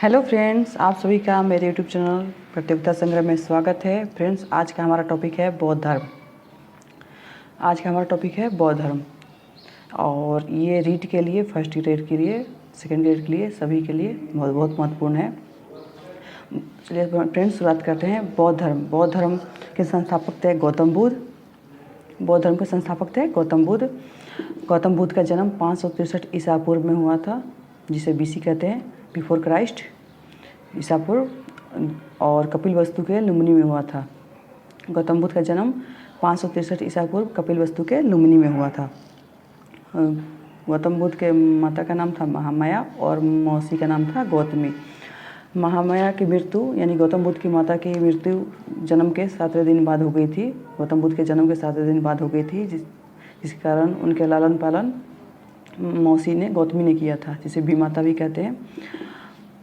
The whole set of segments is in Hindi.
हेलो फ्रेंड्स, आप सभी का मेरे यूट्यूब चैनल प्रतियोगिता संग्रह में स्वागत है। फ्रेंड्स, आज का हमारा टॉपिक है बौद्ध धर्म। आज का हमारा टॉपिक है बौद्ध धर्म और ये रीट के लिए, फर्स्ट ग्रेड के लिए, सेकेंड ग्रेड के लिए, सभी के लिए बहुत बहुत महत्वपूर्ण है। चलिए फ्रेंड्स, शुरुआत करते हैं। बौद्ध धर्म। बौद्ध धर्म के संस्थापक थे गौतम बुद्ध। बौद्ध धर्म के संस्थापक थे गौतम बुद्ध। गौतम बुद्ध का जन्म 563 ईसा पूर्व में हुआ था, जिसे बीसी कहते हैं, बिफोर क्राइस्ट, ईसा पूर्व, और कपिलवस्तु के लुम्बिनी में हुआ था। गौतम बुद्ध का जन्म 563 ईसा पूर्व कपिलवस्तु के लुम्बिनी में हुआ था। गौतम बुद्ध के माता का नाम था महामाया और मौसी का नाम था गौतमी। महामाया की मृत्यु यानी गौतम बुद्ध की माता की मृत्यु जन्म के 7वें दिन बाद हो गई थी। गौतम बुद्ध के जन्म के 7वें दिन बाद हो गई थी, जिसके कारण उनके लालन पालन मौसी ने, गौतमी ने किया था, जिसे भी माता भी कहते हैं,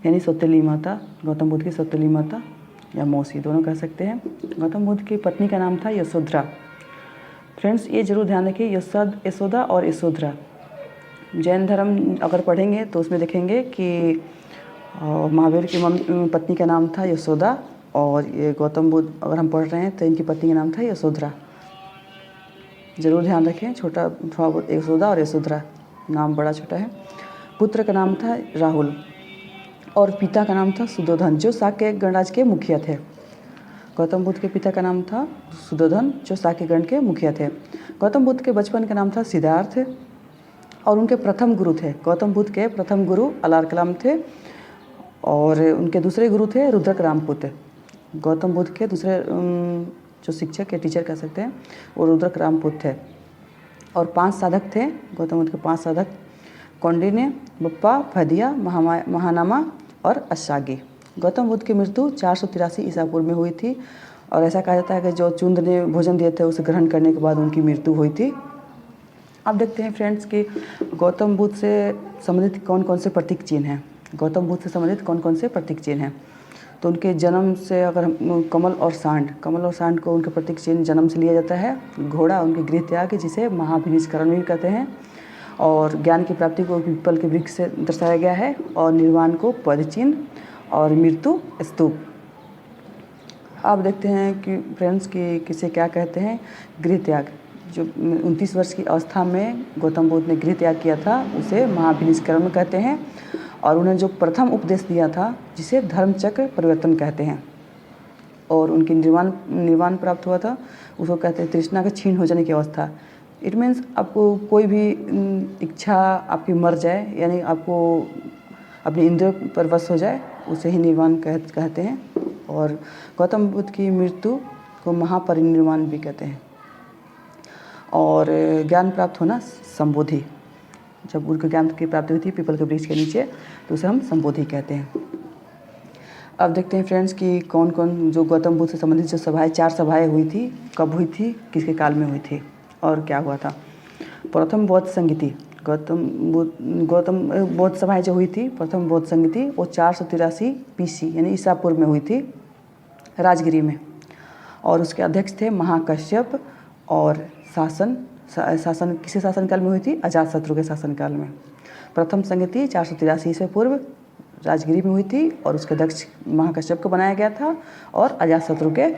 यानी सौतेली माता, गौतम बुद्ध की सौतेली माता या मौसी दोनों कह सकते हैं। गौतम बुद्ध की पत्नी का नाम था यशोधरा। फ्रेंड्स, ये जरूर ध्यान रखिए, यशोदा और यशोधरा। जैन धर्म अगर पढ़ेंगे तो उसमें देखेंगे कि महावीर की पत्नी का नाम था यशोदा, और ये गौतम बुद्ध अगर हम पढ़ रहे हैं तो इनकी पत्नी का नाम था यशोधरा। जरूर ध्यान रखें, छोटा थोड़ा बहुत, यशोदा और यशोधरा, नाम बड़ा छोटा है। पुत्र का नाम था राहुल और पिता का नाम था सुदोधन, जो शाक्य गणराज्य के मुखिया थे। गौतम बुद्ध के पिता का नाम था सुदोधन, जो शाक्य गण के मुखिया थे। गौतम बुद्ध के बचपन का नाम था सिद्धार्थ और उनके प्रथम गुरु थे, गौतम बुद्ध के प्रथम गुरु अलार कलाम थे और उनके दूसरे गुरु थे रुद्रक रामपुत। गौतम बुद्ध के दूसरे जो शिक्षक या टीचर कह सकते हैं वो रुद्रक रामपुत थे। और 5 साधक थे गौतम बुद्ध के, 5 साधक: कौंडिन्य, बप्पा, भदिया, महानामा और अशागी। गौतम बुद्ध की मृत्यु 483 ईसा पूर्व में हुई थी और ऐसा कहा जाता है कि जो चुंद ने भोजन दिए थे उसे ग्रहण करने के बाद उनकी मृत्यु हुई थी। अब देखते हैं फ्रेंड्स कि गौतम बुद्ध से संबंधित कौन कौन से प्रतीक चिन्ह हैं। गौतम बुद्ध से संबंधित कौन कौन से प्रतीक चिन्ह हैं, तो उनके जन्म से अगर हम कमल और सांड को उनके प्रतीक चिन्ह जन्म से लिया जाता है। घोड़ा उनके गृह त्याग, जिसे महाभिनिष्करण भी कहते हैं, और ज्ञान की प्राप्ति को पीपल के वृक्ष से दर्शाया गया है, और निर्वाण को पद चिन्ह और मृत्यु स्तूप। अब देखते हैं कि फ्रेंड्स कि किसे क्या कहते हैं गृह त्याग। जो 29 वर्ष की अवस्था में गौतम बुद्ध ने गृह त्याग किया था उसे महाभिनिष्करण कहते हैं, और उन्हें जो प्रथम उपदेश दिया था जिसे धर्मचक्र परिवर्तन कहते हैं, और उनकी निर्वाण प्राप्त हुआ था उसको कहते हैं तृष्णा के क्षीण हो जाने की अवस्था। इट मीन्स आपको कोई भी इच्छा आपकी मर जाए, यानी आपको अपनी इंद्रियों पर वश हो जाए, उसे ही निर्वाण कहते हैं। और गौतम बुद्ध की मृत्यु को महापरिनिर्वाण भी कहते हैं। और ज्ञान प्राप्त होना संबोधि, जब उनको ज्ञान की प्राप्ति हुई थी पीपल के वृक्ष के नीचे, तो उसे हम संबोधि कहते हैं। अब देखते हैं फ्रेंड्स कि कौन कौन जो गौतम बुद्ध से संबंधित जो सभाएं, 4 सभाएं हुई थी, कब हुई थी, किसके काल में हुई थी और क्या हुआ था। प्रथम बौद्ध संगीति, गौतम बौद्ध सभाएं जो हुई थी, प्रथम बौद्ध संगीति वो 483 BC यानी ईसा पूर्व में हुई थी राजगिरी में, और उसके अध्यक्ष थे महाकश्यप। और शासन किसी शासनकाल में हुई थी? अजातशत्रु के शासनकाल में। प्रथम संगीति 483 ईसा पूर्व राजगिरी में हुई थी और उसके अध्यक्ष महाकश्यप को बनाया गया था और अजातशत्रु के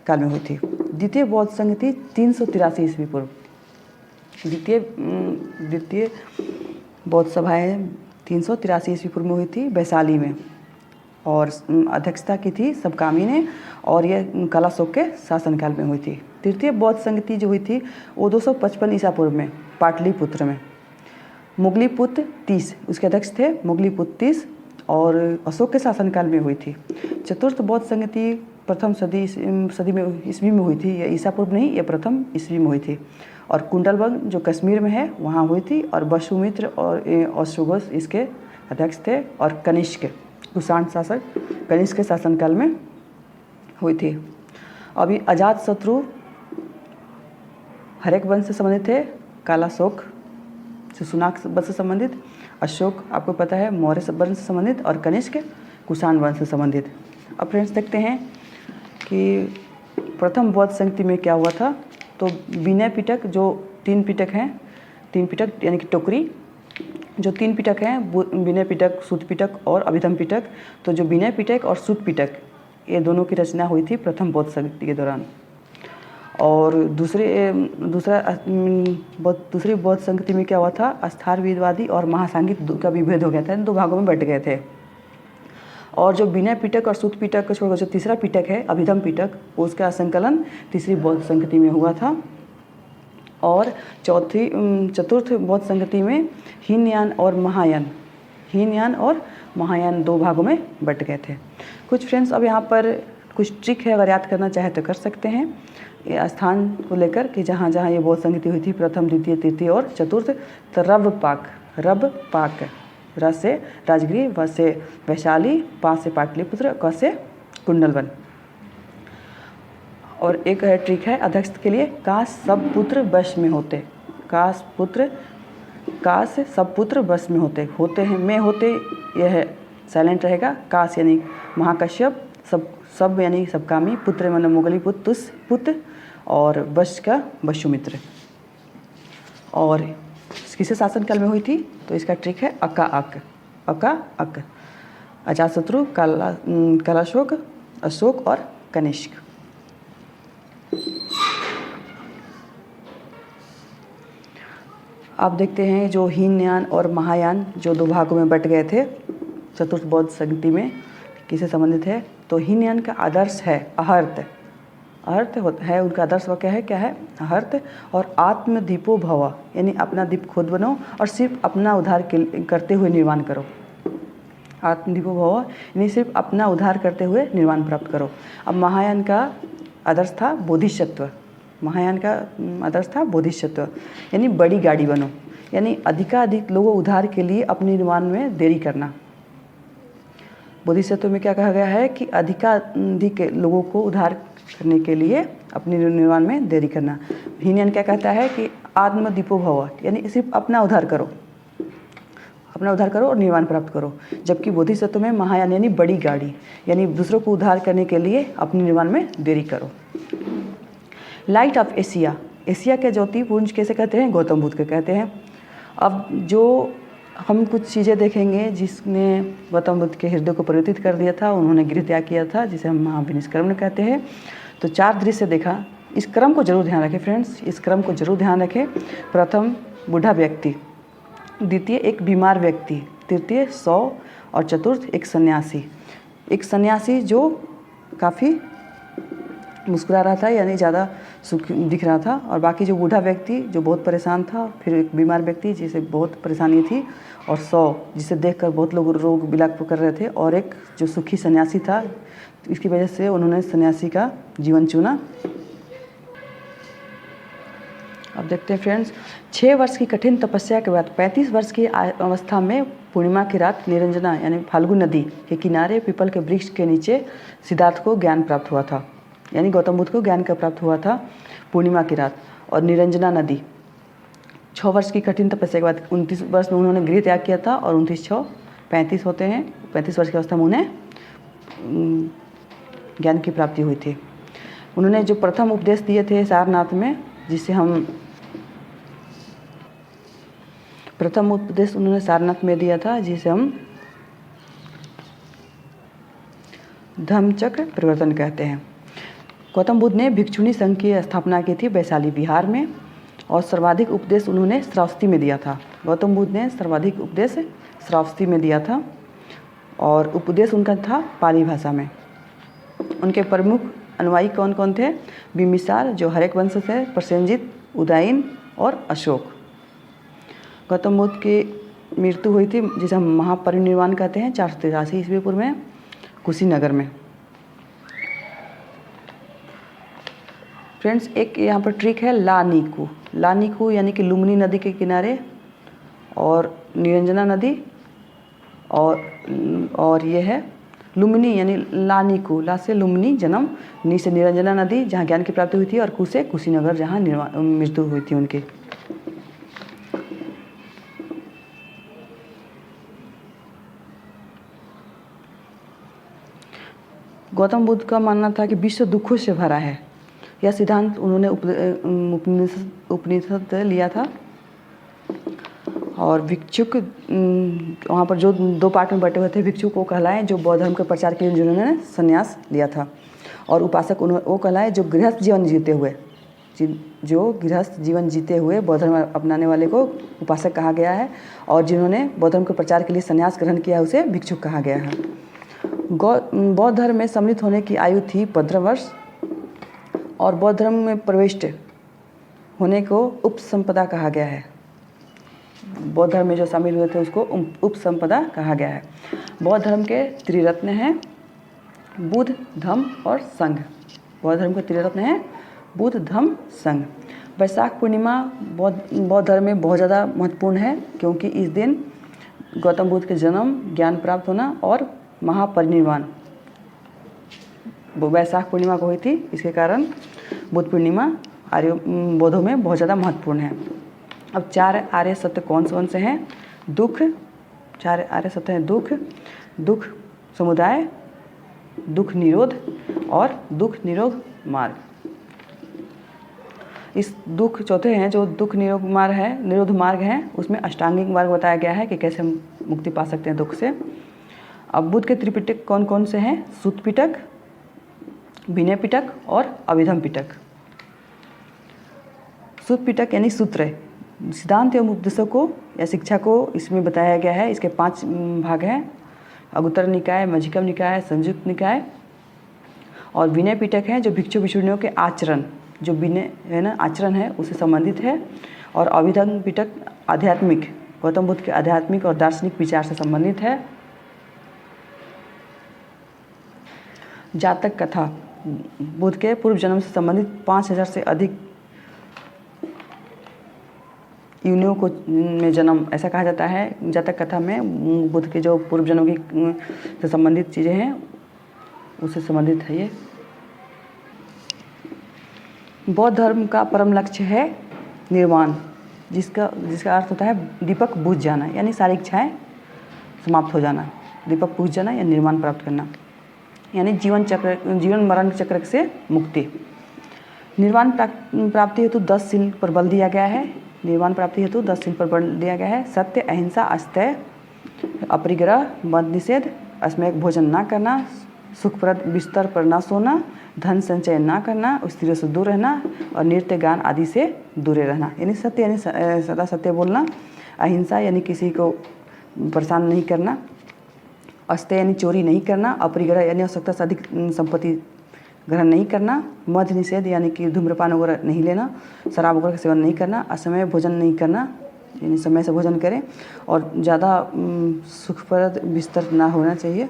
काल में हुई थी। द्वितीय बौद्ध संगीति 383 ईस्वी पूर्व। द्वितीय बौद्ध सभाएं 383 ईस्वी पूर्व में हुई थी वैशाली में, और अध्यक्षता की थी सबकामी ने, और ये कालाशोक के शासनकाल में हुई थी। तृतीय बौद्ध संगीति जो हुई थी वो 255 ईसा पूर्व में पाटलिपुत्र में। मुगलीपुत्र 30, उसके अध्यक्ष थे मुगलीपुत्र 30, और अशोक के शासनकाल में हुई थी। चतुर्थ बौद्ध संगीति प्रथम सदी में ईस्वी में हुई थी, यह ईसा पूर्व नहीं, यह प्रथम ईस्वी में हुई थी। और कुंडलबंग जो कश्मीर में है वहाँ हुई थी, और वसुमित्र और अश्वघोष इसके अध्यक्ष थे। और कनिष्क कुषाण शासक कनिष्क के शासनकाल में हुई थी। अभी अजातशत्रु हरेक वंश से संबंधित थे, कालाशोक शिशुनाग वंश से संबंधित, अशोक आपको पता है मौर्य वंश से संबंधित, और कनिष्क कुषाण वंश से संबंधित। अब फ्रेंड्स देखते हैं कि प्रथम बौद्ध संगीति में क्या हुआ था। तो विनय पिटक जो 3 पिटक हैं, 3 पिटक यानी कि टोकरी, जो 3 पिटक हैं, विनय पिटक, सूत पिटक और अभिधम पिटक। तो जो विनय पिटक और सूत पिटक, ये दोनों की रचना हुई थी प्रथम बौद्ध संगति के दौरान। और दूसरी बौद्ध संगति में क्या हुआ था, अस्थारविदवादी और महासांगिक का विभेद हो गया था, इन 2 भागों में बट गए थे। और जो विनय पिटक और सूत पिटक को छोड़कर जो तीसरा पिटक है अभिधम पिटक, उसका संकलन तीसरी बौद्ध संगति में हुआ था। और चतुर्थ बौद्ध संगति में हीनयान और महायान 2 भागों में बट गए थे। कुछ फ्रेंड्स अब यहाँ पर कुछ ट्रिक है, अगर याद करना चाहे तो कर सकते हैं। ये स्थान को लेकर कि जहाँ जहाँ ये बौद्ध संगति हुई थी, प्रथम, द्वितीय, तृतीय और चतुर्थ। तो रब पाक, र से राजगृह, व से वैशाली, पा से पाटलिपुत्र, क से कुंडलवन। और एक है ट्रिक है अध्यक्ष के लिए, काश सब पुत्र वश में होते, काश सब पुत्र वश में होते हैं, में होते, यह साइलेंट रहेगा। काश यानी महाकश्यप, सब यानी सबकामी, पुत्र माने मुगली पुत्र, और वश का वसुमित्र। और किसे शासन काल में हुई थी, तो इसका ट्रिक है अका अक, अजातशत्रु, कालाशोक, अशोक और कनिष्क। आप देखते हैं जो हीनयान और महायान जो 2 भागों में बट गए थे चतुर्थ बौद्ध संगति में, किसे संबंधित है, तो हीनयान का आदर्श है अहर्त है, उनका आदर्श वाक्य है क्या है, अहर्त। और आत्मदीपो भव, यानी अपना दीप खुद बनो और सिर्फ अपना उद्धार करते हुए निर्वाण करो। आत्मदीपो भव यानी सिर्फ अपना उद्धार करते हुए निर्वाण प्राप्त करो। अब महायान का आदर्श था बोधिसत्व, यानी बड़ी गाड़ी बनो, यानी अधिकाधिक लोगों उद्धार के लिए अपने निर्वाण में देरी करना। बोधिसत्व में क्या कहा गया है कि अधिकाधिक लोगों को उद्धार करने के लिए अपने निर्वाण में देरी करना। हीनयान क्या कहता है कि आत्मदीपो भव, यानी सिर्फ अपना उद्धार करो और निर्वाण प्राप्त करो। जबकि बोधिसत्व में महायान यानी बड़ी गाड़ी, यानी दूसरों को उद्धार करने के लिए अपने निर्वाण में देरी करो। लाइट ऑफ एशिया के ज्योति पुंज कैसे कहते हैं, गौतम बुद्ध के कहते हैं। अब जो हम कुछ चीज़ें देखेंगे जिसने गौतम बुद्ध के हृदय को परिवर्तित कर दिया था, उन्होंने गृह त्याग किया था, जिसे हम महाविनिष्क्रमण कहते हैं। तो 4 दृश्य देखा, इस क्रम को जरूर ध्यान रखें फ्रेंड्स, इस क्रम को जरूर ध्यान रखें। प्रथम बूढ़ा व्यक्ति, द्वितीय एक बीमार व्यक्ति, तृतीय 100 और चतुर्थ एक सन्यासी जो काफ़ी मुस्कुरा रहा था, यानी ज़्यादा सुख दिख रहा था। और बाकी जो बूढ़ा व्यक्ति जो बहुत परेशान था, फिर एक बीमार व्यक्ति जिसे बहुत परेशानी थी, और 100 जिसे देखकर बहुत लोग रोग बिलाप कर रहे थे, और एक जो सुखी सन्यासी था। इसकी वजह से उन्होंने सन्यासी का जीवन चुना। अब देखते हैं फ्रेंड्स, 6 वर्ष की कठिन तपस्या के बाद 35 वर्ष की अवस्था में पूर्णिमा की रात निरंजना यानी फाल्गु नदी के किनारे पीपल के वृक्ष के नीचे सिद्धार्थ को ज्ञान प्राप्त हुआ था, यानी गौतम बुद्ध को ज्ञान का प्राप्त हुआ था पूर्णिमा की रात। और निरंजना नदी 6 वर्ष की कठिन तपस्या के बाद 29 वर्ष में उन्होंने गृह त्याग किया था, और 29 6 35 होते हैं। 35 वर्ष की अवस्था में उन्हें ज्ञान की प्राप्ति हुई थी। उन्होंने जो प्रथम उपदेश दिए थे सारनाथ में, जिसे हम प्रथम उपदेश उन्होंने सारनाथ में दिया था, जिसे हम धम्मचक्र प्रवर्तन कहते हैं। गौतम बुद्ध ने भिक्षुणी संघ की स्थापना की थी वैशाली बिहार में, और सर्वाधिक उपदेश उन्होंने श्रावस्ती में दिया था। गौतम बुद्ध ने सर्वाधिक उपदेश श्रावस्ती में दिया था, और उपदेश उनका था पाली भाषा में। उनके प्रमुख अनुयायी कौन कौन थे, बिम्बिसार जो हरेक वंश से, प्रसेनजित, उदयन और अशोक। गौतम बुद्ध की मृत्यु हुई थी, जिसे हम महापरिनिर्वाण कहते हैं, 483 ईस्वी पूर्व में कुशीनगर में। फ्रेंड्स, एक यहाँ पर ट्रिक है लानीकू यानी कि लुम्बिनी नदी के किनारे, और निरंजना नदी, और ये है लुम्बिनी यानी लानीकू, ला से लुम्बिनी जन्म, नी से निरंजना नदी जहाँ ज्ञान की प्राप्ति हुई थी, और कु से कुशीनगर जहाँ मृत्यु हुई थी उनकी। गौतम बुद्ध का मानना था कि विश्व दुखों से भरा है। यह सिद्धांत उन्होंने उपनिषद लिया था। और भिक्षुक वहाँ पर जो 2 पार्ट में बटे हुए थे, भिक्षुक वो कहलाए जो बौद्ध धर्म के प्रचार के लिए जिन्होंने संन्यास लिया था, और उपासक वो कहलाए जो गृहस्थ जीवन जीते हुए, जो गृहस्थ जीवन जीते हुए बौद्ध धर्म अपनाने वाले को उपासक कहा गया है, और जिन्होंने बौद्ध धर्म के प्रचार के लिए संन्यास ग्रहण किया है उसे भिक्षुक कहा गया है। बौद्ध धर्म में सम्मिलित होने की आयु थी 15 वर्ष, और बौद्ध धर्म में प्रविष्ट होने को उपसंपदा कहा गया है। बौद्ध धर्म में जो शामिल हुए थे उसको उपसंपदा कहा गया है। बौद्ध धर्म के त्रिरत्न हैं बुद्ध, धम्म और संघ। बौद्ध धर्म के त्रिरत्न हैं बुद्ध, धम्म, संघ। वैशाख पूर्णिमा बौद्ध धर्म में बहुत ज़्यादा महत्वपूर्ण है, क्योंकि इस दिन गौतम बुद्ध के जन्म, ज्ञान प्राप्त होना और महापरिनिर्वाण वैशाख पूर्णिमा को हुई थी। इसके कारण बुद्ध पूर्णिमा बौद्धों में बहुत ज़्यादा महत्वपूर्ण है। अब 4 आर्य सत्य कौन से हैं? दुख, 4 आर्य सत्य हैं दुख समुदाय, दुख निरोध और दुख निरोध मार्ग। इस दुख चौथे हैं जो दुख निरोध मार्ग है, उसमें अष्टांगिक मार्ग बताया गया है कि कैसे हम मुक्ति पा सकते हैं दुख से। अब बुद्ध के त्रिपिटक कौन से हैं? सुत्त पिटक, विनय पिटक और अभिधम पिटक। सुत्त पिटक यानी सूत्र, सिद्धांत एवं उपदेशों को या शिक्षा को इसमें बताया गया है। इसके 5 भाग हैं, अगुत्तर निकाय, मध्यिकम निकाय, संयुक्त निकाय। और विनय पिटक है जो भिक्षु भिक्षुणियों के आचरण, जो विनय है ना आचरण है उससे संबंधित है। और अभिधम पिटक आध्यात्मिक, गौतम बुद्ध के आध्यात्मिक और दार्शनिक विचार से संबंधित है। जातक कथा, बुद्ध के पूर्व जन्म से संबंधित 5000 से अधिक योनियों को में जन्म, ऐसा कहा जाता है। जातक कथा में बुद्ध के जो पूर्व जन्म की से संबंधित चीज़ें हैं उससे संबंधित है ये। बौद्ध धर्म का परम लक्ष्य है निर्वाण, जिसका अर्थ होता है दीपक बुझ जाना, यानी सारी इच्छाएं समाप्त हो जाना। दीपक बुझ जाना या निर्वाण प्राप्त करना, यानी जीवन मरण चक्र से मुक्ति। निर्वाण प्राप्ति हेतु 10 शील पर बल दिया गया है। निर्वाण प्राप्ति हेतु 10 शील पर बल दिया गया है। सत्य, अहिंसा, अस्तेय, अपरिग्रह, मद निषेध, असमयक भोजन ना करना, सुखप्रद बिस्तर पर ना सोना, धन संचय ना करना, स्त्रियों से दूर रहना और नृत्य गान आदि से दूर रहना। यानी सत्य यानी सदा सत्य बोलना, अहिंसा यानी किसी को परेशान नहीं करना, अस्तेय यानी चोरी नहीं करना, अपरिग्रह यानी आवश्यकता से अधिक संपत्ति ग्रहण नहीं करना, मद निषेध यानी कि धूम्रपान वगैरह नहीं लेना, शराब वगैरह का सेवन नहीं करना, असमय भोजन नहीं करना यानी समय से भोजन करें, और ज़्यादा सुखप्रद बिस्तर ना होना चाहिए,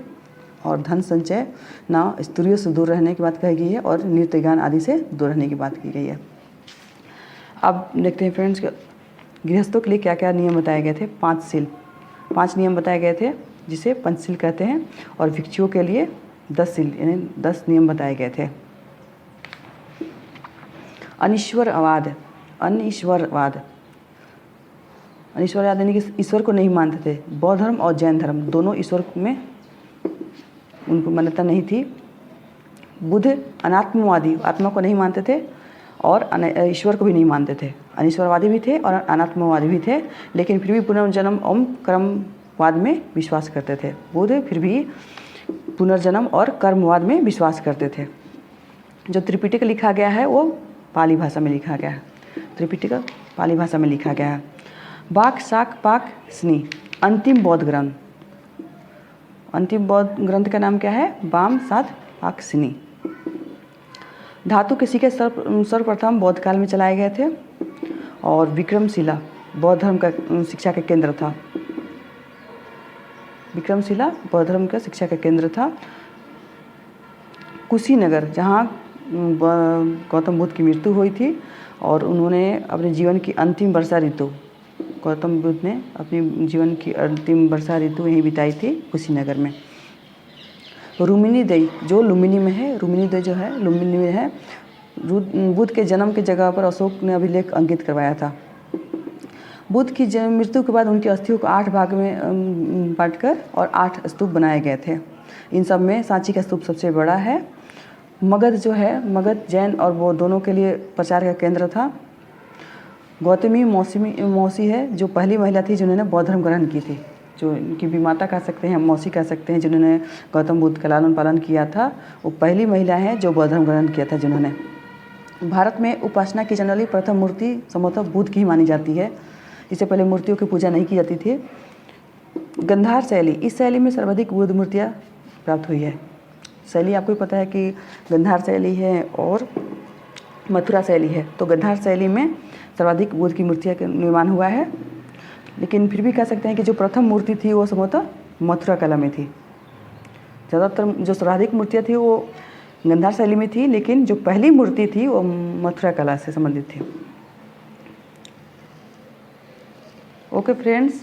और धन संचय ना, स्त्रियों से दूर रहने की बात कही गई है, और नृत्य गान आदि से दूर रहने की बात की गई है। अब देखते हैं फ्रेंड्स, गृहस्थों के लिए क्या क्या नियम बताए गए थे। 5 नियम बताए गए थे जिसे पंचशील कहते हैं, और भिक्षुओं के लिए 10 शील यानी 10 नियम बताए गए थे। अनिश्वरवाद यानी कि ईश्वर को नहीं मानते थे। बौद्ध धर्म और जैन धर्म दोनों ईश्वर में उनको मान्यता नहीं थी। बुद्ध अनात्मवादी, आत्मा को नहीं मानते थे और ईश्वर को भी नहीं मानते थे। अनिश्वरवादी भी थे और अनात्मवादी भी थे, लेकिन फिर भी पुनर्जन्म एवं कर्मवाद में विश्वास करते थे। बुद्ध फिर भी पुनर्जन्म और कर्मवाद में विश्वास करते थे। जो त्रिपिटक लिखा गया है वो पाली भाषा में लिखा गया है। त्रिपिटक पाली भाषा में लिखा गया है। वाक, शाक, पाक, स्नि अंतिम बौद्ध ग्रंथ। अंतिम बौद्ध ग्रंथ का नाम क्या है? वाम, सात, पाक, स्नि। धातु के सिक्के सर्वप्रथम बौद्ध काल में चलाए गए थे, और विक्रमशिला बौद्ध धर्म का शिक्षा का केंद्र था। विक्रमशिला बौद्ध धर्म का शिक्षा का केंद्र था। कुशीनगर, जहाँ गौतम बुद्ध की मृत्यु हुई थी, और उन्होंने अपने जीवन की अंतिम वर्षा ऋतु, गौतम बुद्ध ने अपनी जीवन की अंतिम वर्षा ऋतु यहीं बिताई थी, कुशीनगर में। रुम्निनी दई जो लुम्बिनी में है, रुम्निनी दई जो है लुम्बिनी में है। बुद्ध के जन्म की जगह पर अशोक ने अभिलेख अंकित करवाया था। बुद्ध की मृत्यु के बाद उनकी अस्थियों को 8 भाग में बांटकर और 8 स्तूप बनाए गए थे। इन सब में सांची का स्तूप सबसे बड़ा है। मगध जो है, मगध जैन और बौद्ध दोनों के लिए प्रचार का केंद्र था। गौतमी मौसी है जो पहली महिला थी जिन्होंने बौद्ध धर्म ग्रहण की थी, जो इनकी विमाता कह सकते हैं, मौसी कह सकते हैं, जिन्होंने गौतम बुद्ध का लालन पालन किया था। वो पहली महिला है जो बौद्ध धर्म ग्रहण किया था जिन्होंने। भारत में उपासना की जाने वाली प्रथम मूर्ति संभवतः बुद्ध की मानी जाती है। इससे पहले मूर्तियों की पूजा नहीं की जाती थी। गंधार शैली, इस शैली में सर्वाधिक बुद्ध मूर्तियाँ प्राप्त हुई है। शैली आपको पता है कि गंधार शैली है और मथुरा शैली है। तो गंधार शैली में सर्वाधिक बुद्ध की मूर्तियाँ का निर्माण हुआ है, लेकिन फिर भी कह सकते हैं कि जो प्रथम मूर्ति थी वो संभवतः मथुरा कला में थी। ज़्यादातर जो सर्वाधिक मूर्तियाँ थी वो गंधार शैली में थी, लेकिन जो पहली मूर्ति थी वो मथुरा कला से संबंधित थी। ओके फ्रेंड्स,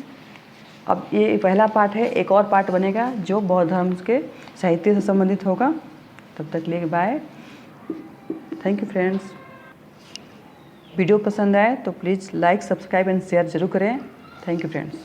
अब ये पहला पार्ट है, एक और पार्ट बनेगा जो बौद्ध धर्म के साहित्य से संबंधित होगा। तब तक लिए bye, thank you friends. Video पसंद आए तो please like, subscribe and share जरूर करें। Thank you friends.